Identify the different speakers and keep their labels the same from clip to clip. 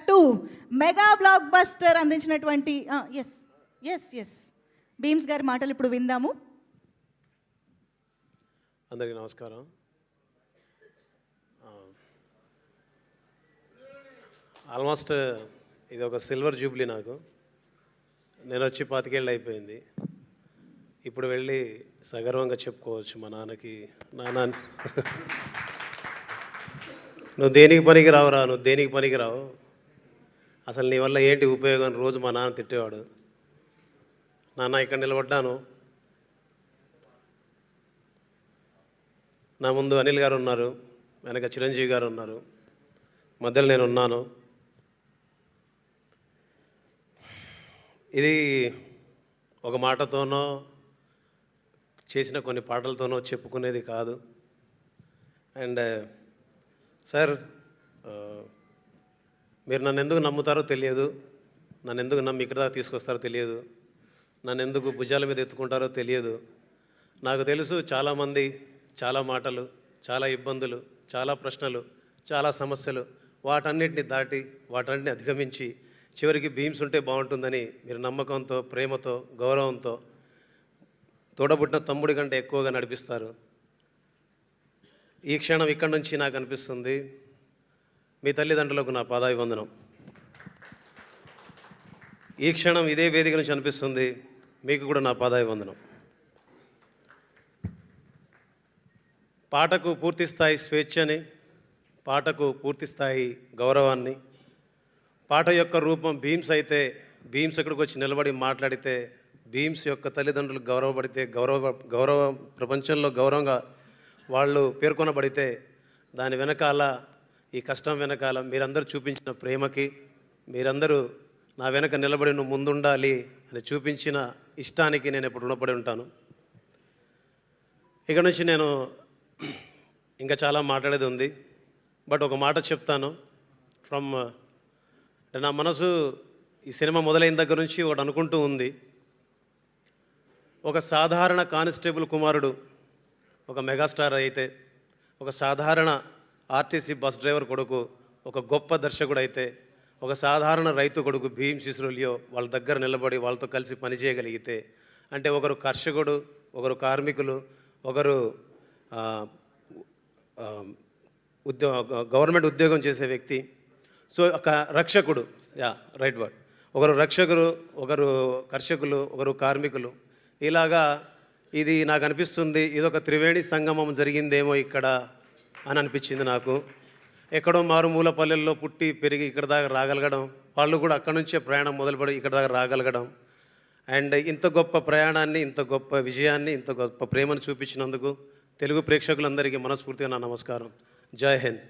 Speaker 1: Two mega block buster అందించినటువంటి yes yes yes Bheems గారి మాటలు ఇప్పుడు విందాము.
Speaker 2: అందరికీ నమస్కారం. ఆల్మోస్ట్ ఇది ఒక సిల్వర్ జూబ్లీ నాకు. నేను వచ్చి 25 ఏళ్ళు అయిపోయింది. ఇప్పుడు వెళ్ళి సగర్వంగా చెప్పుకోవచ్చు మా నాన్నకి, నాన్న నువ్వు దేనికి పనికి రావురా, నువ్వు దేనికి పనికి రావు, అసలు నీ వల్ల ఏంటి ఉపయోగం రోజు మా నాన్న తిట్టేవాడు. నాన్న ఇక్కడ నిలబడ్డాను, నా ముందు అనిల్ గారు ఉన్నారు, వెనక చిరంజీవి గారు ఉన్నారు, మధ్యలో నేను ఉన్నాను. ఇది ఒక మాటతోనో చేసిన కొన్ని పాటలతోనో చెప్పుకునేది కాదు. అండ్ సార్, మీరు నన్ను ఎందుకు నమ్ముతారో తెలియదు, నన్ను ఎందుకు నమ్మి ఇక్కడ దాకా తీసుకొస్తారో తెలియదు, నన్ను ఎందుకు భుజాల మీద ఎత్తుకుంటారో తెలియదు. నాకు తెలుసు చాలామంది, చాలా మాటలు, చాలా ఇబ్బందులు, చాలా ప్రశ్నలు, చాలా సమస్యలు, వాటన్నిటిని దాటి వాటన్నిటిని అధిగమించి చివరికి భీమ్స్ ఉంటే బాగుంటుందని మీరు నమ్మకంతో, ప్రేమతో, గౌరవంతో తోడబుట్టిన తమ్ముడి కంటే ఎక్కువగా నడిపిస్తారు. ఈ క్షణం ఇక్కడి నుంచి నాకు అనిపిస్తుంది, మీ తల్లిదండ్రులకు నా పాదాభివందనం. ఈ క్షణం ఇదే వేదిక నుంచి అనిపిస్తుంది, మీకు కూడా నా పాదాభివందనం. పాటకు పూర్తిస్థాయి స్వేచ్ఛని, పాటకు పూర్తిస్థాయి గౌరవాన్ని, పాట యొక్క రూపం భీమ్స్ అయితే, భీమ్స్ ఎక్కడికి వచ్చి నిలబడి మాట్లాడితే, భీమ్స్ యొక్క తల్లిదండ్రులు గౌరవపడితే, గౌరవ ప్రపంచంలో గౌరవంగా వాళ్ళు పేర్కొనబడితే, దాని వెనకాల, ఈ కష్టం వెనకాల మీరందరూ చూపించిన ప్రేమకి, మీరందరూ నా వెనక నిలబడి నువ్వు ముందుండాలి అని చూపించిన ఇష్టానికి నేను ఎప్పుడు రుణపడి ఉంటాను. ఇక నుంచి నేను ఇంకా చాలా మాట్లాడేది ఉంది, బట్ ఒక మాట చెప్తాను. నా మనసు ఈ సినిమా మొదలైన దగ్గర నుంచి ఒకటి అనుకుంటూ ఉంది, ఒక సాధారణ కానిస్టేబుల్ కుమారుడు ఒక మెగాస్టార్ అయితే, ఒక సాధారణ ఆర్టీసీ బస్ డ్రైవర్ కొడుకు ఒక గొప్ప దర్శకుడు అయితే, ఒక సాధారణ రైతు కొడుకు భీమ్ సిసురులియో వాళ్ళ దగ్గర నిలబడి వాళ్ళతో కలిసి పనిచేయగలిగితే, అంటే ఒకరు కర్షకుడు, ఒకరు కార్మికులు, ఒకరు గవర్నమెంట్ ఉద్యోగం చేసే వ్యక్తి, సో ఒక రక్షకుడు, రైట్ వర్డ్, ఒకరు రక్షకులు, ఒకరు కర్షకులు, ఒకరు కార్మికులు, ఇలాగా ఇది నాకు అనిపిస్తుంది, ఇదొక త్రివేణి సంగమం జరిగిందేమో ఇక్కడ అని అనిపించింది నాకు. ఎక్కడో మారుమూల పల్లెల్లో పుట్టి పెరిగి ఇక్కడ దాకా రాగలగడం, వాళ్ళు కూడా అక్కడి నుంచే ప్రయాణం మొదలుపడి ఇక్కడ దాకా రాగలగడం, అండ్ ఇంత గొప్ప ప్రయాణాన్ని, ఇంత గొప్ప విజయాన్ని, ఇంత గొప్ప ప్రేమను చూపించినందుకు తెలుగు ప్రేక్షకులందరికీ మనస్ఫూర్తిగా నా నమస్కారం. జై హింద్.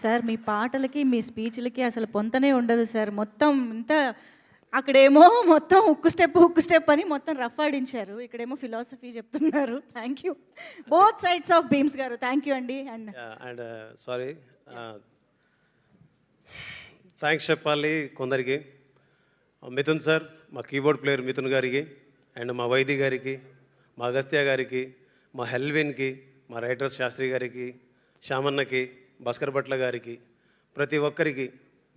Speaker 1: సార్, మీ పాటలకి, మీ స్పీచ్లకి అసలు పొంతనే ఉండదు సార్. మొత్తం ఇంత అక్కడేమో మొత్తం హుక్కు స్టెప్ అని మొత్తం రఫ్ ఆడించారు, ఇక్కడేమో ఫిలాసఫీ చెప్తున్నారు. Thank you both sides of Bheems గారు, థ్యాంక్ యూ అండి.
Speaker 2: అండ్ సారీ, థ్యాంక్స్ చెప్పాలి కొందరికి. మిథున్ సార్, మా కీబోర్డ్ ప్లేయర్ మిథున్ గారికి, అండ్ మా వైద్య గారికి, మా అగస్త్య గారికి, మా హెల్విన్కి, మా రైటర్ శాస్త్రి గారికి, శ్యామన్నకి, భాస్కర్ భట్ల గారికి, ప్రతి ఒక్కరికి,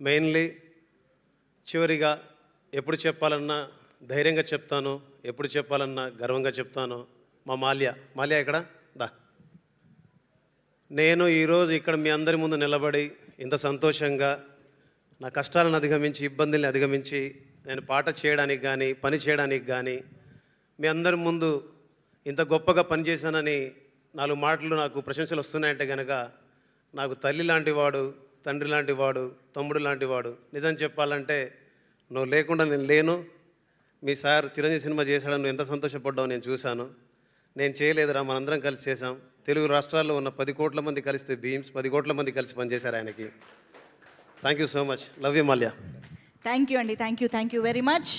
Speaker 2: మెయిన్లీ చివరిగా ఎప్పుడు చెప్పాలన్నా ధైర్యంగా చెప్తాను, ఎప్పుడు చెప్పాలన్నా గర్వంగా చెప్తాను, మా మాల్యా ఇక్కడ దా. నేను ఈరోజు ఇక్కడ మీ అందరి ముందు నిలబడి ఇంత సంతోషంగా నా కష్టాలను అధిగమించి, ఇబ్బందుల్ని అధిగమించి నేను పాట చేయడానికి కానీ, పని చేయడానికి కానీ, మీ అందరి ముందు ఇంత గొప్పగా పనిచేశానని 4 మాటలు నాకు ప్రశంసలు వస్తున్నాయంటే కనుక, నాకు తల్లి లాంటి వాడు, తండ్రి లాంటి వాడు, తమ్ముడు లాంటి వాడు. నిజం చెప్పాలంటే నువ్వు లేకుండా నేను లేను. మీ సార్ చిరంజీవి సినిమా చేశాడని నువ్వు ఎంత సంతోషపడ్డావు నేను చూశాను. నేను చేయలేదురా, మనందరం కలిసి చేశాం. తెలుగు రాష్ట్రాల్లో ఉన్న 10 కోట్ల మంది కలిస్తే భీమ్స్ 10 కోట్ల మంది కలిసి పనిచేశారు ఆయనకి. Thank you so much. Love you Mallya.
Speaker 1: Thank you అండి, థ్యాంక్ యూ వెరీ మచ్.